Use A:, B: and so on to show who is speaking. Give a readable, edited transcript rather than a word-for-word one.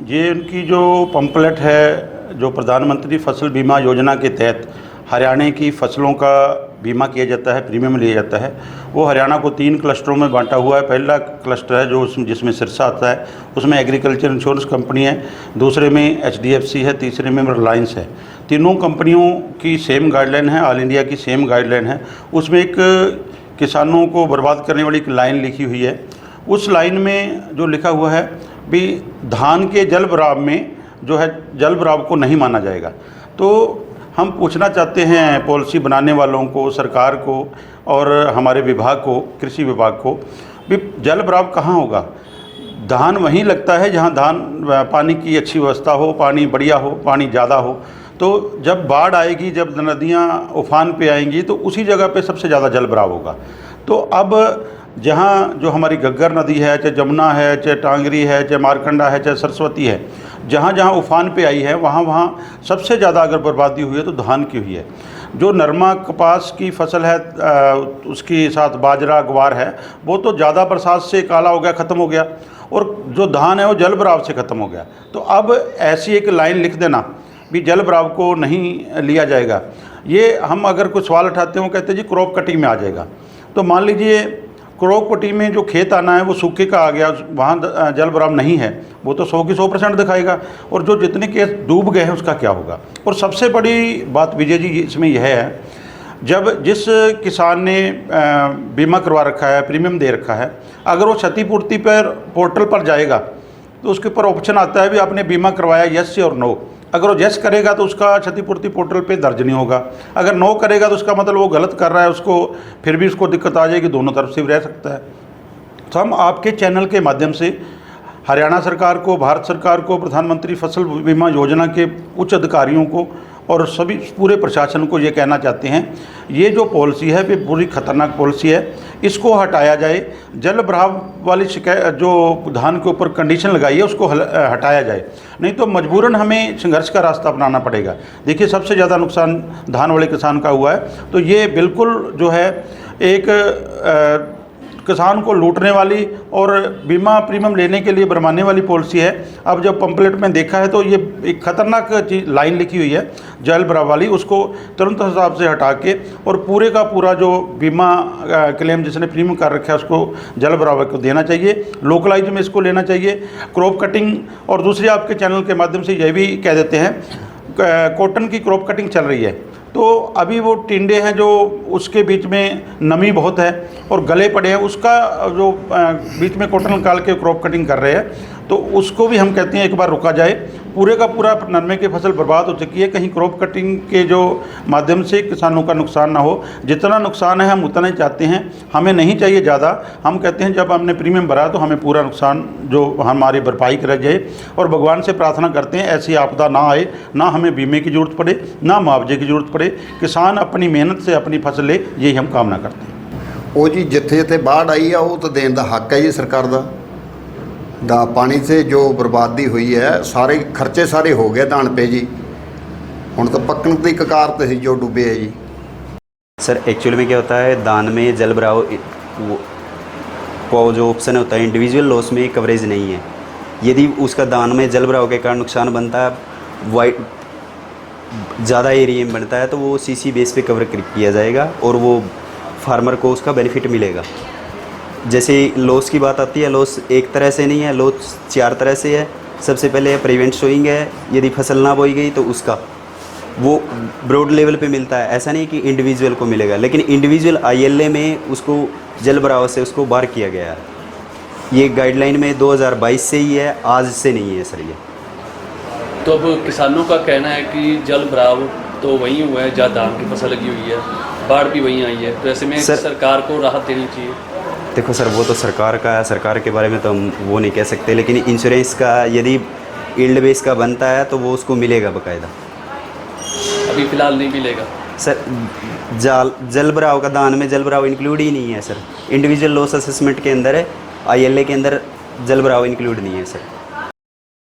A: ये उनकी जो पंपलेट है, जो प्रधानमंत्री फसल बीमा योजना के तहत हरियाणा की फसलों का बीमा किया जाता है, प्रीमियम लिया जाता है, वो हरियाणा को 3 क्लस्टरों में बांटा हुआ है। पहला क्लस्टर है जो जिसमें सिरसा आता है, उसमें एग्रीकल्चर इंश्योरेंस कंपनी है, दूसरे में HDFC है, तीसरे में रिलायंस है। तीनों कंपनियों की सेम गाइडलाइन है, ऑल इंडिया की सेम गाइडलाइन है। उसमें एक किसानों को बर्बाद करने वाली एक लाइन लिखी हुई है। उस लाइन में जो लिखा हुआ है भी धान के जल भराव में जो है जल भराव को नहीं माना जाएगा। तो हम पूछना चाहते हैं पॉलिसी बनाने वालों को, सरकार को और हमारे विभाग को, कृषि विभाग को, भी जल भराव कहाँ होगा। धान वहीं लगता है जहाँ पानी की अच्छी व्यवस्था हो, पानी बढ़िया हो, पानी ज़्यादा हो। तो जब बाढ़ आएगी, जब नदियाँ उफान पे आएंगी, तो उसी जगह पे सबसे ज़्यादा जल भराव होगा। तो अब जहाँ जो हमारी घग्गर नदी है, चाहे जमुना है, चाहे टांगरी है, चाहे मारकंडा है, चाहे सरस्वती है, जहाँ जहाँ उफान पे आई है वहाँ वहाँ सबसे ज़्यादा अगर बर्बादी हुई है तो धान की हुई है। जो नरमा कपास की फसल है, उसके साथ बाजरा ग्वार है, वो तो ज़्यादा बरसात से काला हो गया, ख़त्म हो गया, और जो धान है वो जल भराव से ख़त्म हो गया। तो अब ऐसी एक लाइन लिख देना भी जल भराव को नहीं लिया जाएगा। ये हम अगर कुछ सवाल उठाते हैं, वो कहते हैं जी क्रॉप कटिंग में आ जाएगा। तो मान लीजिए क्रॉप कटिंग में जो खेत आना है वो सूखे का आ गया, वहाँ जल भराव नहीं है, वो तो 100 की 100% दिखाएगा, और जो जितने केस डूब गए हैं उसका क्या होगा। और सबसे बड़ी बात विजय जी इसमें यह है, जब जिस किसान ने बीमा करवा रखा है, प्रीमियम दे रखा है, अगर वो क्षतिपूर्ति पर पोर्टल पर जाएगा तो उसके ऊपर ऑप्शन आता है भी आपने बीमा करवाया यस और नो। अगर वो यस करेगा तो उसका क्षतिपूर्ति पोर्टल पे दर्ज नहीं होगा, अगर नो करेगा तो उसका मतलब वो गलत कर रहा है, उसको फिर भी उसको दिक्कत आ जाएगी, दोनों तरफ से भी रह सकता है। तो हम आपके चैनल के माध्यम से हरियाणा सरकार को, भारत सरकार को, प्रधानमंत्री फसल बीमा योजना के उच्च अधिकारियों को और सभी पूरे प्रशासन को ये कहना चाहते हैं, ये जो पॉलिसी है ये पूरी खतरनाक पॉलिसी है, इसको हटाया जाए। जल भराव वाली शिकायत जो धान के ऊपर कंडीशन लगाई है उसको हटाया जाए, नहीं तो मजबूरन हमें संघर्ष का रास्ता अपनाना पड़ेगा। देखिए सबसे ज़्यादा नुकसान धान वाले किसान का हुआ है, तो ये बिल्कुल जो है एक किसान को लूटने वाली और बीमा प्रीमियम लेने के लिए भरमाने वाली पॉलिसी है। अब जब पंपलेट में देखा है तो ये एक खतरनाक चीज लाइन लिखी हुई है जल भराव वाली, उसको तुरंत हिसाब से हटा के और पूरे का पूरा जो बीमा क्लेम जिसने प्रीमियम कर रखा है उसको जल भराव को देना चाहिए, लोकलाइज में इसको लेना चाहिए। क्रॉप कटिंग, और दूसरी आपके चैनल के माध्यम से यह भी कह देते हैं, कॉटन की क्रॉप कटिंग चल रही है, तो अभी वो टिंडे हैं जो उसके बीच में नमी बहुत है और गले पड़े हैं, उसका जो बीच में कॉटन निकाल के क्रॉप कटिंग कर रहे हैं, तो उसको भी हम कहते हैं एक बार रुका जाए। पूरे का पूरा नरमे की फसल बर्बाद हो चुकी है, कहीं क्रॉप कटिंग के जो माध्यम से किसानों का नुकसान ना हो। जितना नुकसान है हम उतना ही चाहते हैं, हमें नहीं चाहिए ज़्यादा। हम कहते हैं जब हमने प्रीमियम भरा तो हमें पूरा नुकसान जो हमारी भरपाई करा जाए, और भगवान से प्रार्थना करते हैं ऐसी आपदा ना आए, ना हमें बीमे की ज़रूरत पड़े, ना मुआवजे की ज़रूरत पड़े, किसान अपनी मेहनत से अपनी फसल ले, यही हम कामना करते हैं।
B: वो जी जिथे जिथे बाढ़ आई है वो तो देने का हक है जी सरकार का। पानी से जो बर्बादी हुई है, सारे खर्चे सारे हो गए धान पे जी, हुण तो पक्कन की कगार ते सी जो डूबे है जी।
C: सर एक्चुअल में क्या होता है, दान में जल भराव को जो ऑप्शन होता है इंडिविजुअल लॉस में कवरेज नहीं है। यदि उसका दान में जल भराव के कारण नुकसान बनता है, वाइड ज़्यादा एरिया में बनता है, तो वो सीसी बेस पे कवर किया जाएगा और वो फार्मर को उसका बेनिफिट मिलेगा। जैसे लॉस की बात आती है, लॉस एक तरह से नहीं है, लॉस 4 तरह से है। सबसे पहले प्रिवेंट सोइंग है, यदि फसल ना बोई गई तो उसका वो ब्रॉड लेवल पे मिलता है, ऐसा नहीं कि इंडिविजुअल को मिलेगा, लेकिन इंडिविजुअल ILA में उसको जल भराव से उसको बाहर किया गया है। ये गाइडलाइन में 2022 से ही है, आज से नहीं है सर ये।
D: तो अब किसानों का कहना है कि जल भराव तो वहीं हुआ है जहाँ धान की फसल लगी हुई है, बाढ़ भी वहीं आई है, तो ऐसे में सरकार को राहत देनी चाहिए।
C: देखो सर, वो तो सरकार का है, सरकार के बारे में तो हम वो नहीं कह सकते, लेकिन इंश्योरेंस का यदि यील्ड बेस का बनता है तो वो उसको मिलेगा बाकायदा।
D: अभी फ़िलहाल नहीं मिलेगा
C: सर। जल भराव का दान में जल भराव इंक्लूड ही नहीं है सर, इंडिविजुअल लॉस असेसमेंट के अंदर है, ILA के अंदर जल भराव इंक्लूड नहीं है सर।